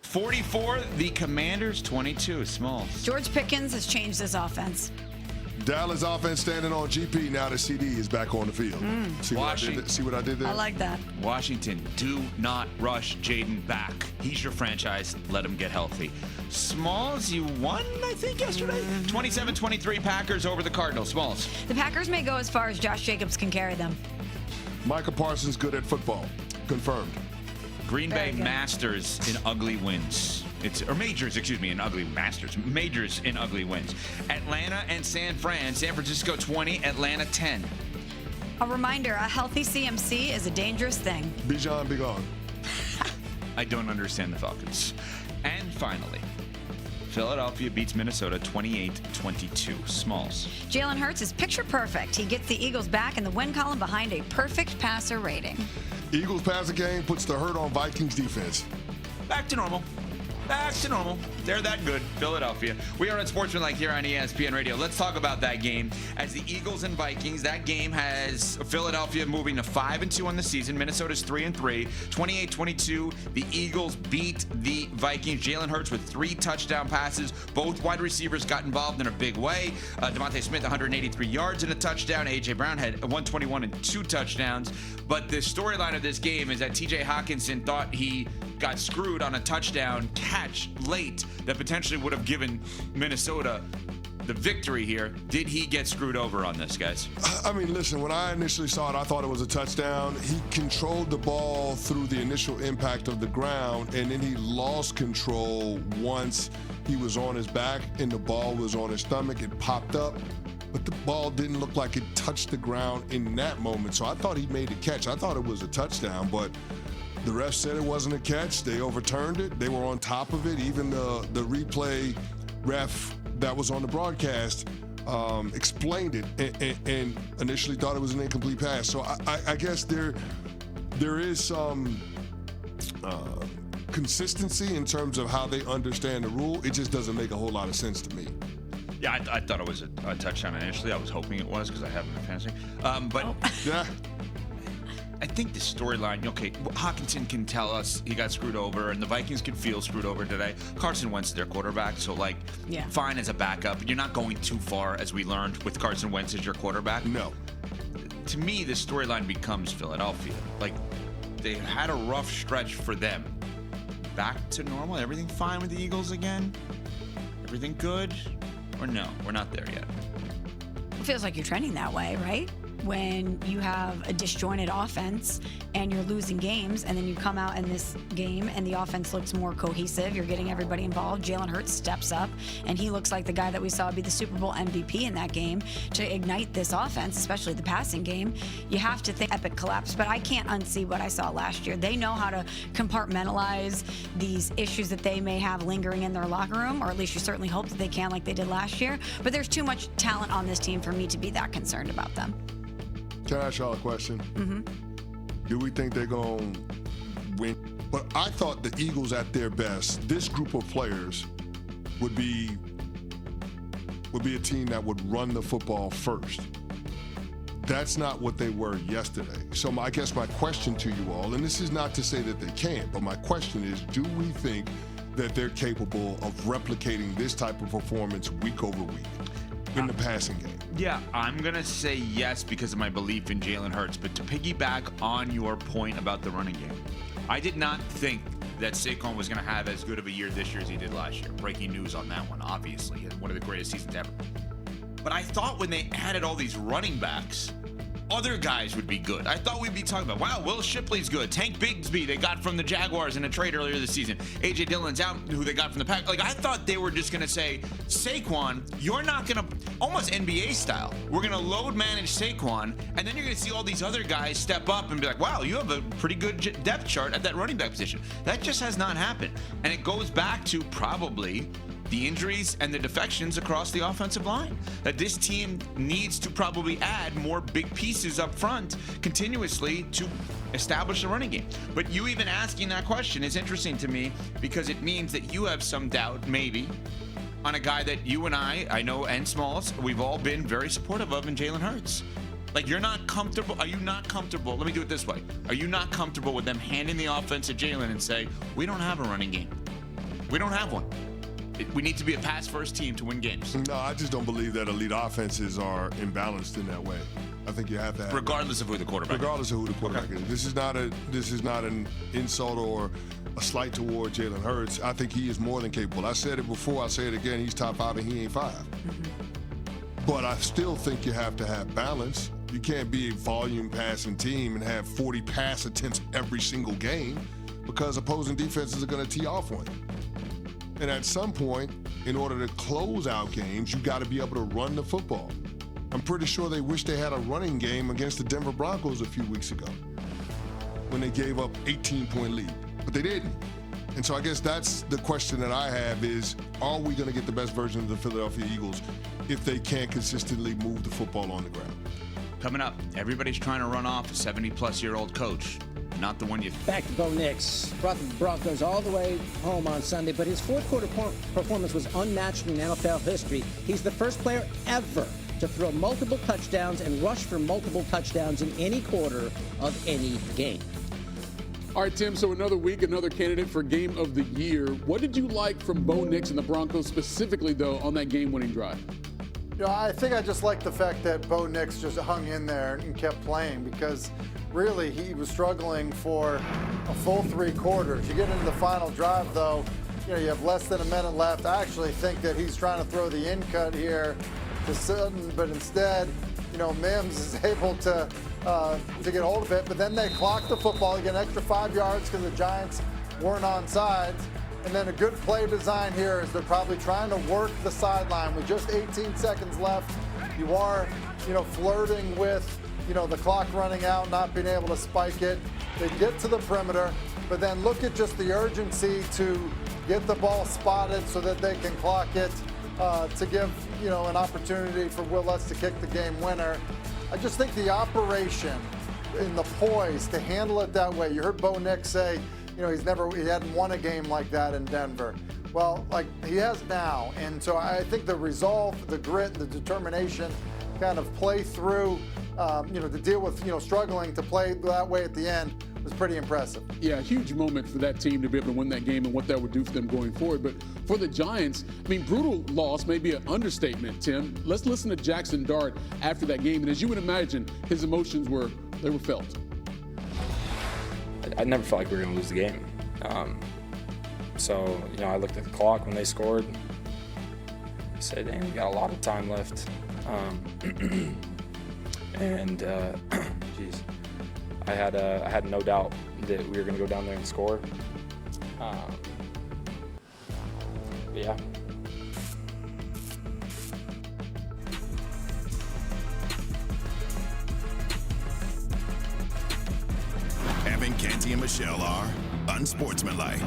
44, the Commanders 22. Smalls. George Pickens has changed his offense. Dallas offense standing on GP now that CD is back on the field. See what I did there? I like that. Washington, do not rush Jayden back. He's your franchise. Let him get healthy. Smalls, you won, I think, yesterday? 27-23 Packers over the Cardinals. Smalls. The Packers may go as far as Josh Jacobs can carry them. Micah Parsons good at football. Confirmed. Green Bay good. Masters in ugly wins. Majors in ugly Masters. Majors in ugly wins. Atlanta and San Fran. San Francisco 20, Atlanta 10. A reminder, a healthy CMC is a dangerous thing. Bijan, be gone. I don't understand the Falcons. And finally, Philadelphia beats Minnesota 28-22. Smalls. Jalen Hurts is picture perfect. He gets the Eagles back in the win column behind a perfect passer rating. Eagles passing game puts the hurt on Vikings defense. Back to normal. Back to normal. They're that good. Philadelphia. We are on Sportsmanlike here on ESPN Radio. Let's talk about that game. As the Eagles and Vikings, that game has Philadelphia moving to 5-2 on the season. Minnesota's 3-3. 28-22. The Eagles beat the Vikings. Jalen Hurts with 3 touchdown passes. Both wide receivers got involved in a big way. Devontae Smith, 183 yards and a touchdown. A.J. Brown had 121 and 2 touchdowns. But the storyline of this game is that T.J. Hawkinson thought he got screwed on a touchdown catch late that potentially would have given Minnesota the victory here. Did he get screwed over on this, guys? I mean, listen, when I initially saw it, I thought it was a touchdown. He controlled the ball through the initial impact of the ground, and then he lost control once he was on his back and the ball was on his stomach. It popped up, but the ball didn't look like it touched the ground in that moment. So I thought he made the catch. I thought it was a touchdown, but the ref said it wasn't a catch. They overturned it. They were on top of it. Even the replay ref that was on the broadcast explained it and initially thought it was an incomplete pass. So I guess there is some consistency in terms of how they understand the rule. It just doesn't make a whole lot of sense to me. Yeah, I thought it was a touchdown initially. I was hoping it was because I have him in fantasy. Yeah. I think the storyline, okay, Hawkinson can tell us he got screwed over, and the Vikings can feel screwed over today. Carson Wentz is their quarterback, so, fine as a backup. You're not going too far, as we learned, with Carson Wentz as your quarterback. No. To me, the storyline becomes Philadelphia. They had a rough stretch for them. Back to normal? Everything fine with the Eagles again? Everything good? Or no, we're not there yet. It feels like you're trending that way, right? When you have a disjointed offense and you're losing games, and then you come out in this game and the offense looks more cohesive, you're getting everybody involved. Jalen Hurts steps up, and he looks like the guy that we saw be the Super Bowl MVP in that game to ignite this offense, especially the passing game. You have to think epic collapse, but I can't unsee what I saw last year. They know how to compartmentalize these issues that they may have lingering in their locker room, or at least you certainly hope that they can, like they did last year. But there's too much talent on this team for me to be that concerned about them. Can I ask y'all a question? Mm-hmm. Do we think they're going to win? But I thought the Eagles at their best, this group of players would be a team that would run the football first. That's not what they were yesterday. So I guess my question to you all, and this is not to say that they can't, but my question is, do we think that they're capable of replicating this type of performance week over week in the passing game? Yeah, I'm going to say yes because of my belief in Jalen Hurts. But to piggyback on your point about the running game, I did not think that Saquon was going to have as good of a year this year as he did last year. Breaking news on that one, obviously. One of the greatest seasons ever. But I thought when they added all these running backs, other guys would be good. I thought we'd be talking about, wow, Will Shipley's good. Tank Bigsby, they got from the Jaguars in a trade earlier this season. A.J. Dillon's out, who they got from the Pack. I thought they were just going to say, Saquon, you're not going to, almost NBA style, we're going to load manage Saquon, and then you're going to see all these other guys step up and be like, wow, you have a pretty good depth chart at that running back position. That just has not happened. And it goes back to probably the injuries and the defections across the offensive line. That this team needs to probably add more big pieces up front continuously to establish a running game. But you even asking that question is interesting to me because it means that you have some doubt, maybe, on a guy that you and I know, and Smalls, we've all been very supportive of in Jalen Hurts. You're not comfortable. Are you not comfortable? Let me do it this way. Are you not comfortable with them handing the offense to Jalen and say, we don't have a running game? We don't have one. We need to be a pass-first team to win games. No, I just don't believe that elite offenses are imbalanced in that way. I think you have to have, regardless of who the quarterback is. Regardless of who the quarterback is. This is not an insult or a slight toward Jalen Hurts. I think he is more than capable. I said it before, I'll say it again, he's top 5 and he ain't 5. But I still think you have to have balance. You can't be a volume passing team and have 40 pass attempts every single game, because opposing defenses are going to tee off on you. And at some point, in order to close out games, you got to be able to run the football. I'm pretty sure they wish they had a running game against the Denver Broncos a few weeks ago when they gave up 18-point lead, but they didn't. And so I guess that's the question that I have is, are we going to get the best version of the Philadelphia Eagles if they can't consistently move the football on the ground? Coming up, everybody's trying to run off a 70-plus-year-old coach. Not the one you... Back to Bo Nix. Brought the Broncos all the way home on Sunday, but his fourth quarter performance was unmatched in NFL history. He's the first player ever to throw multiple touchdowns and rush for multiple touchdowns in any quarter of any game. All right, Tim, so another week, another candidate for Game of the Year. What did you like from Bo Nix and the Broncos specifically, though, on that game-winning drive? You know, I think I just like the fact that Bo Nix just hung in there and kept playing, because really he was struggling for a full 3 quarters. You get into the final drive, though, you know, you have less than a minute left. I actually think that he's trying to throw the in-cut here to Sutton, but instead, you know, Mims is able to get hold of it. But then they clock the football. You get an extra 5 yards because the Giants weren't on sides. And then a good play design here is they're probably trying to work the sideline with just 18 seconds left. You are, you know, flirting with, you know, the clock running out, not being able to spike it. They get to the perimeter, but then look at just the urgency to get the ball spotted so that they can clock it to give, you know, an opportunity for Will Lutz to kick the game winner. I just think the operation in the poise to handle it that way. You heard Bo Nix say, you know, he hadn't won a game like that in Denver. Well, like he has now. And so I think the resolve, the grit, the determination kind of play through, you know, to deal with, you know, struggling to play that way at the end was pretty impressive. Yeah, a huge moment for that team to be able to win that game and what that would do for them going forward. But for the Giants, I mean, brutal loss may be an understatement, Tim. Let's listen to Jackson Dart after that game. And as you would imagine, his emotions were felt. I never felt like we were going to lose the game. So, you know, I looked at the clock when they scored. I said, dang, we got a lot of time left. And, geez, I had no doubt that we were going to go down there and score. Yeah. Evan, Canty, and Michelle are unsportsmanlike.